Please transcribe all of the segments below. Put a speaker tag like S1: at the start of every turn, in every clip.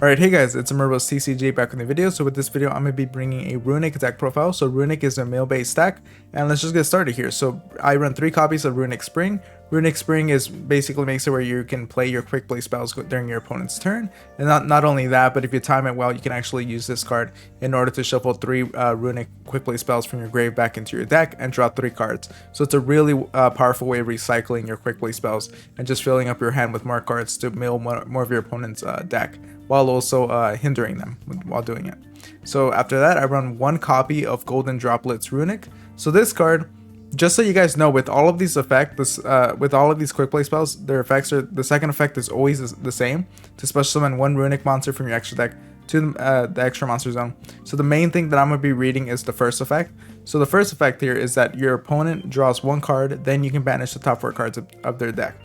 S1: Alright, hey guys, it's Emerbo's TCG back in the video. So with this video, I'm going to be bringing a Runic deck profile. So Runic is a mill-based deck, and let's just get started here. So I run 3 copies of Runic Spring. Runic Spring is basically makes it where you can play your quick play spells during your opponent's turn. And not only that, but if you time it well, you can actually use this card in order to shuffle 3 Runic quick play spells from your grave back into your deck and draw 3 cards. So it's a really powerful way of recycling your quick play spells and just filling up your hand with more cards to mill more of your opponent's deck, while also hindering them while doing it. So after that, I run 1 copy of Golden Droplets Runic. So this card, just so you guys know, with all of these effects, with all of these quick play spells, their effects are, the second effect is always the same: to special summon 1 Runic monster from your extra deck to the extra monster zone. So the main thing that I'm going to be reading is the first effect. So the first effect here is that your opponent draws 1 card, then you can banish the top 4 cards of their deck.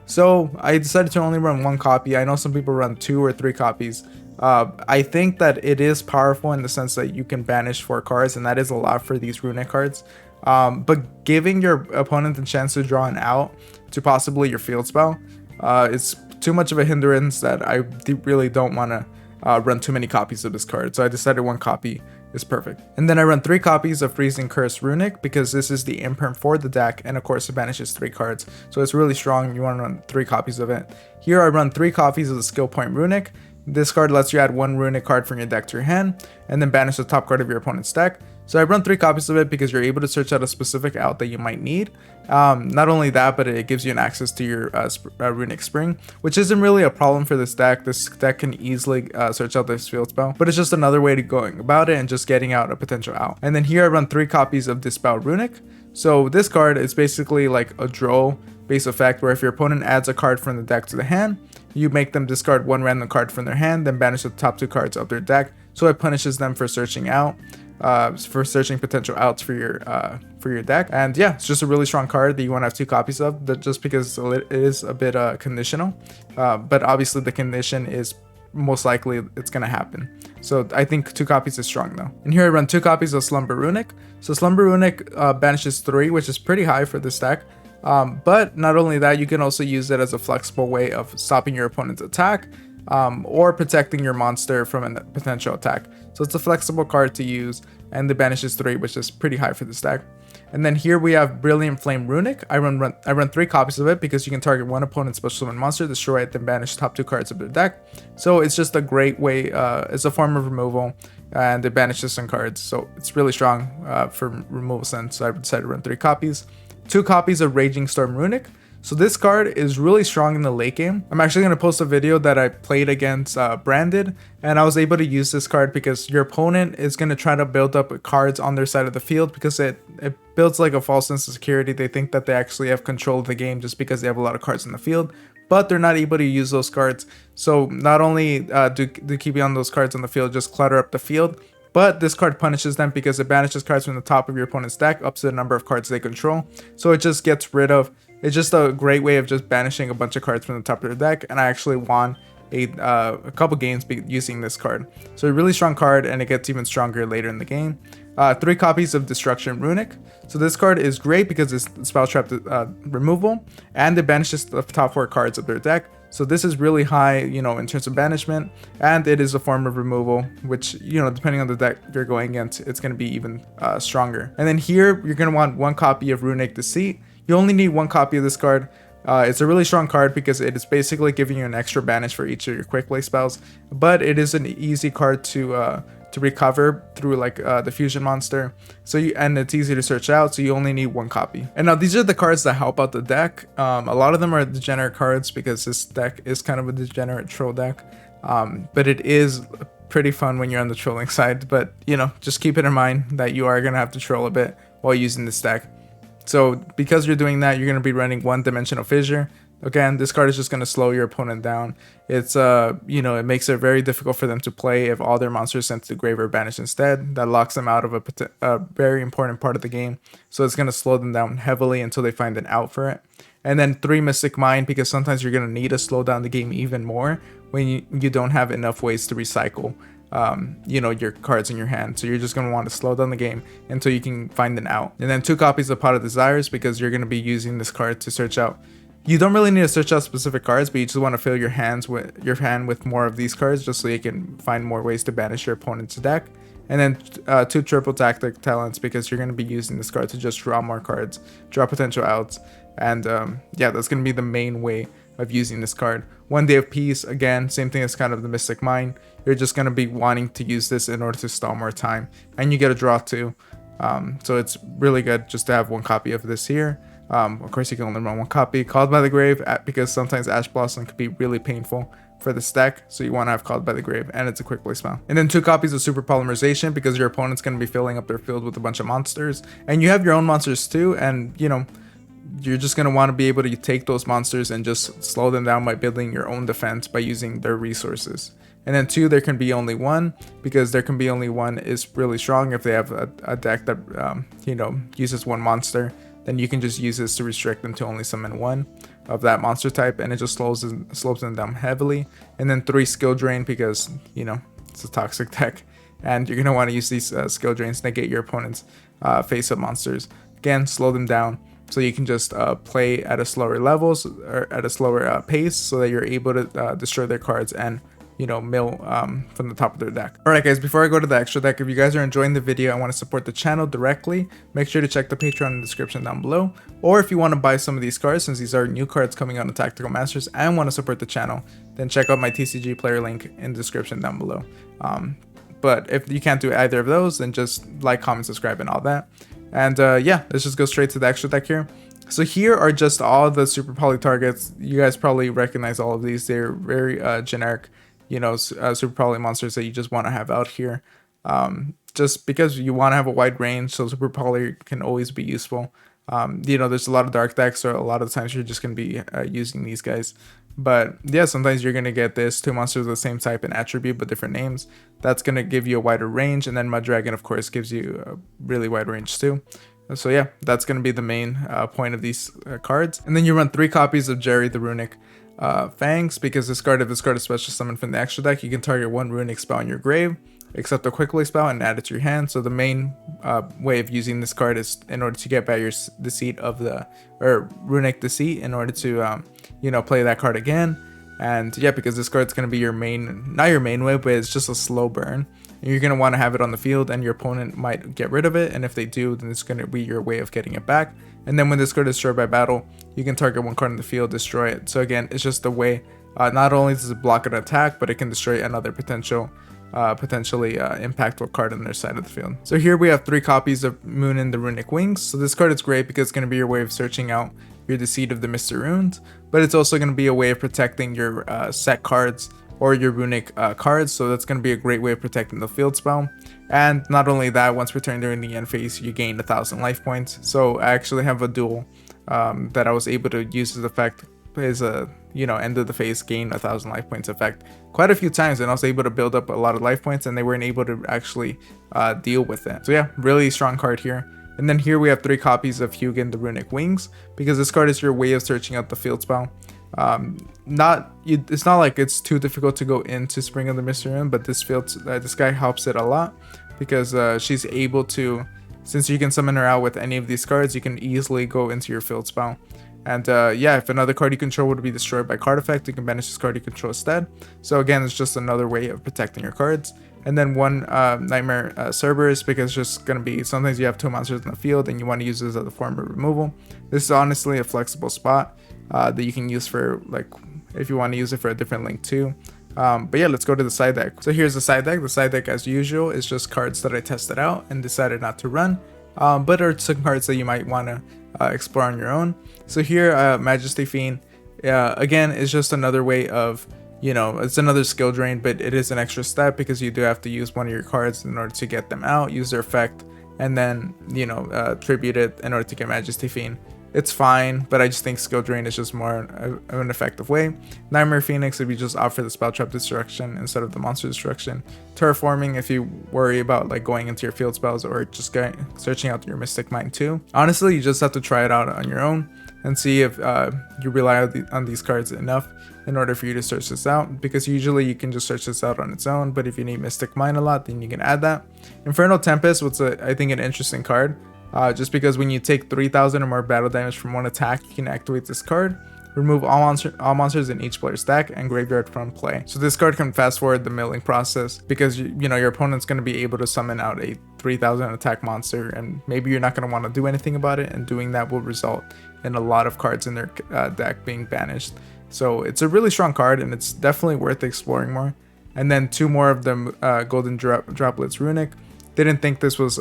S1: So I decided to only run 1 copy. I know some people run 2 or 3 copies. I think that it is powerful in the sense that you can banish 4 cards, and that is a lot for these Runic cards. But giving your opponent the chance to draw an out to possibly your field spell is too much of a hindrance that I really don't want to run too many copies of this card. So I decided 1 copy is perfect. And then I run 3 copies of Freezing Curse Runic because this is the imperm for the deck, and of course it banishes 3 cards. So it's really strong. You want to run 3 copies of it. Here I run 3 copies of the Skill Point Runic. This card lets you add 1 Runic card from your deck to your hand and then banish the top card of your opponent's deck. So I run 3 copies of it because you're able to search out a specific out that you might need. Not only that, but it gives you an access to your Runic Spring, which isn't really a problem for this deck. This deck can easily search out this field spell, but it's just another way to going about it and just getting out a potential out. And then here I run 3 copies of Dispel Runic. So this card is basically like a draw base effect where if your opponent adds a card from the deck to the hand, you make them discard 1 random card from their hand, then banish the top 2 cards of their deck. So it punishes them for searching out, for searching potential outs for your deck. And yeah, it's just a really strong card that you want to have 2 copies of, just because it is a bit conditional. But obviously the condition is most likely it's gonna happen. So I think 2 copies is strong though. And here I run 2 copies of Slumber Runic. So Slumber Runic banishes 3, which is pretty high for this deck. But not only that, you can also use it as a flexible way of stopping your opponent's attack, or protecting your monster from a potential attack. So it's a flexible card to use, and the banishes 3, which is pretty high for this deck. And then here we have Brilliant Flame Runic. I run 3 copies of it because you can target 1 opponent's special summon monster, destroy it, then banish top 2 cards of their deck. So it's just a great way, it's a form of removal, and it banishes some cards. So it's really strong for removal sense. So I decided to run 3 copies. 2 copies of Raging Storm Runic. So this card is really strong in the late game. I'm actually going to post a video that I played against Branded, and I was able to use this card because your opponent is going to try to build up cards on their side of the field because it builds like a false sense of security. They think that they actually have control of the game just because they have a lot of cards in the field, but they're not able to use those cards. So not only do keeping on those cards on the field just clutter up the field, but this card punishes them because it banishes cards from the top of your opponent's deck up to the number of cards they control. So it just gets rid of, it's just a great way of just banishing a bunch of cards from the top of their deck. And I actually won a couple games using this card. So a really strong card, and it gets even stronger later in the game. 3 copies of Destruction Runic. So this card is great because it's spell trap removal, and it banishes the top 4 cards of their deck. So this is really high, in terms of banishment, and it is a form of removal, which, depending on the deck you're going against, it's going to be even stronger. And then here, you're going to want 1 copy of Runic Deceit. You only need 1 copy of this card. It's a really strong card because it is basically giving you an extra banish for each of your quick play spells, but it is an easy card to recover through like the fusion monster. So and it's easy to search out, so you only need 1 copy. And now these are the cards that help out the deck. A lot of them are degenerate cards because this deck is kind of a degenerate troll deck, but it is pretty fun when you're on the trolling side. But just keep it in mind that you are gonna have to troll a bit while using this deck. So because you're doing that, you're going to be running 1 Dimensional Fissure. Again, this card is just going to slow your opponent down. It's it makes it very difficult for them to play if all their monsters sent to the grave or banished instead. That locks them out of a very important part of the game. So it's going to slow them down heavily until they find an out for it. And then 3 Mystic Mind, because sometimes you're going to need to slow down the game even more when you don't have enough ways to recycle your cards in your hand. So you're just going to want to slow down the game until you can find an out. And then 2 copies of Pot of Desires, because you're going to be using this card to search out You don't really need to search out specific cards, but you just want to fill your hand with more of these cards, just so you can find more ways to banish your opponent's deck. And then 2 triple tactic talents, because you're going to be using this card to just draw more cards, draw potential outs, and yeah, that's going to be the main way of using this card. 1 Day of Peace, again, same thing as kind of the Mystic Mine. You're just going to be wanting to use this in order to stall more time, and you get a draw too. So it's really good just to have 1 copy of this here. Of course, you can only run 1 copy. Called by the Grave, because sometimes Ash Blossom could be really painful for this deck, so you want to have Called by the Grave, and it's a quick play spell. And then 2 copies of Super Polymerization, because your opponent's going to be filling up their field with a bunch of monsters, and you have your own monsters too, and you know, you're just going to want to be able to take those monsters and just slow them down by building your own defense by using their resources. And then 2, there can be only 1, because there can be only 1 is really strong. If they have a deck that you know, uses 1 monster, then you can just use this to restrict them to only summon 1 of that monster type, and it just slows them down heavily. And then 3, skill drain, because you know, it's a toxic deck, and you're gonna want to use these skill drains to negate your opponent's face-up monsters. Again, slow them down, so you can just play at a slower levels, or at a slower pace, so that you're able to destroy their cards and, you know, mill from the top of their deck. Alright guys, before I go to the extra deck, if you guys are enjoying the video and want to support the channel directly, make sure to check the Patreon in the description down below. Or if you want to buy some of these cards, since these are new cards coming out of Tactical Masters, and want to support the channel, then check out my TCG player link in the description down below. But if you can't do either of those, then just like, comment, subscribe, and all that. And yeah, let's just go straight to the extra deck here. So here are just all the Super Poly targets. You guys probably recognize all of these. They're very generic, you know, Super Poly monsters that you just want to have out here. Just because you want to have a wide range, so Super Poly can always be useful. You know, there's a lot of dark decks, so a lot of the times you're just going to be using these guys. But yeah, sometimes you're going to get this 2 monsters of the same type and attribute but different names. That's going to give you a wider range, and then Mud Dragon, of course, gives you a really wide range too. So yeah, that's going to be the main point of these cards. And then you run 3 copies of Jerry the Runic Fangs, because if this card is special summoned from the extra deck, you can target 1 runic spell in your grave, accept a quickly spell, and add it to your hand. So the main way of using this card is in order to get back your Deceit of the, or Runic Deceit, in order to you know, play that card again. And yeah, because this card's going to be your main, not your main way, but it's just a slow burn. You're going to want to have it on the field, and your opponent might get rid of it, and if they do, then it's going to be your way of getting it back. And then when this card is destroyed by battle, you can target 1 card in the field, destroy it. So again, it's just a way, not only does it block an attack, but it can destroy another potentially impactful card on their side of the field. So here we have 3 copies of Moonin the Runic Wings. So this card is great because it's going to be your way of searching out your Deceit of the Mr. Runes, but it's also going to be a way of protecting your set cards or your runic cards, so that's going to be a great way of protecting the field spell. And not only that, once returned during the end phase, you gain 1,000 life points. So I actually have a duel that I was able to use as effect, as a, you know, end of the phase, gain 1,000 life points effect quite a few times, and I was able to build up a lot of life points, and they weren't able to actually deal with it. So yeah, really strong card here. And then here we have 3 copies of Hugin the Runic Wings, because this card is your way of searching out the field spell. It's not like it's too difficult to go into Spring of the Mr. Rune, but this guy helps it a lot, because she's able to, since you can summon her out with any of these cards, you can easily go into your field spell. And yeah, if another card you control would be destroyed by card effect, you can banish this card you control instead. So again, it's just another way of protecting your cards. And then 1 Nightmare Cerberus, because it's just going to be, sometimes you have 2 monsters in the field and you want to use this as a form of removal. This is honestly a flexible spot that you can use for, like, if you want to use it for a different link too. But yeah, let's go to the side deck. So here's the side deck. The side deck, as usual, is just cards that I tested out and decided not to run, but are some cards that you might want to explore on your own. So here, Majesty Fiend, again, is just another way of, you know, it's another skill drain, but it is an extra step because you do have to use 1 of your cards in order to get them out, use their effect, and then, you know, tribute it in order to get Majesty Fiend. It's fine, but I just think skill drain is just more of an effective way. Nightmare Phoenix, if you just opt for the spell trap destruction instead of the monster destruction. Terraforming, if you worry about like going into your field spells or just searching out your Mystic Mine too. Honestly, you just have to try it out on your own and see if you rely on these cards enough in order for you to search this out, because usually you can just search this out on its own, but if you need Mystic Mine a lot, then you can add that. Infernal Tempest was I think an interesting card. Just because when you take 3,000 or more battle damage from 1 attack, you can activate this card. remove all monsters in each player's deck, and graveyard from play. So this card can fast forward the milling process because you know your opponent's going to be able to summon out a 3000 attack monster, and maybe you're not going to want to do anything about it, and doing that will result in a lot of cards in their deck being banished. So it's a really strong card, and it's definitely worth exploring more. And then 2 more of them golden droplets runic. Didn't think this was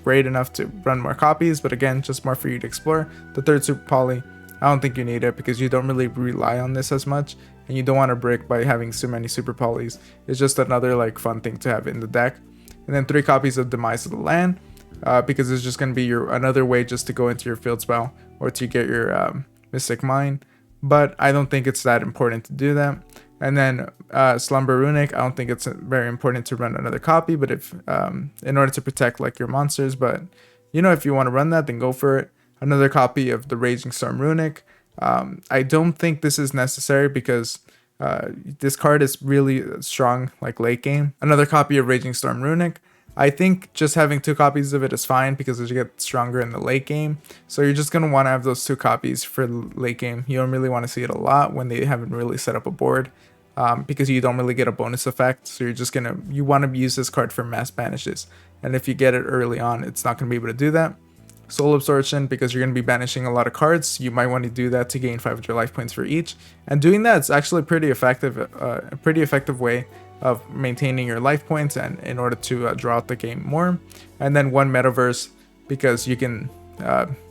S1: great enough to run more copies, but again, just more for you to explore. The third super poly, I don't think you need it because you don't really rely on this as much, and you don't want to brick by having so many super polys. It's just another like fun thing to have in the deck. And then 3 copies of Demise of the Land, because it's just going to be another way just to go into your field spell or to get your Mystic Mine, but I don't think it's that important to do that. And then Slumber Runic, I don't think it's very important to run another copy, but if in order to protect like your monsters, but you know, if you want to run that, then go for it. Another copy of the Raging Storm Runic. I don't think this is necessary because this card is really strong like late game. Another copy of Raging Storm Runic. I think just having 2 copies of it is fine because as you get stronger in the late game, so you're just going to want to have those 2 copies for late game. You don't really want to see it a lot when they haven't really set up a board, because you don't really get a bonus effect. So you want to use this card for mass banishes, and if you get it early on, it's not going to be able to do that. Soul Absorption, because you're going to be banishing a lot of cards, you might want to do that to gain 500 life points for each, and doing that is actually pretty effective, a pretty effective way of maintaining your life points and in order to draw out the game more. And then 1 Metaverse, because you can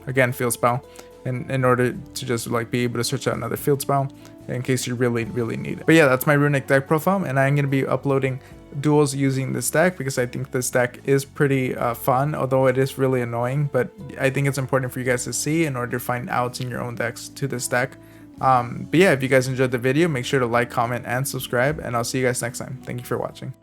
S1: again field spell, and in order to just like be able to search out another field spell in case you really need it. But yeah, that's my Runic deck profile, and I'm going to be uploading duels using this deck because I think this deck is pretty fun, although it is really annoying, but I think it's important for you guys to see in order to find outs in your own decks to this deck. But yeah, if you guys enjoyed the video, make sure to like, comment, and subscribe, and I'll see you guys next time. Thank you for watching.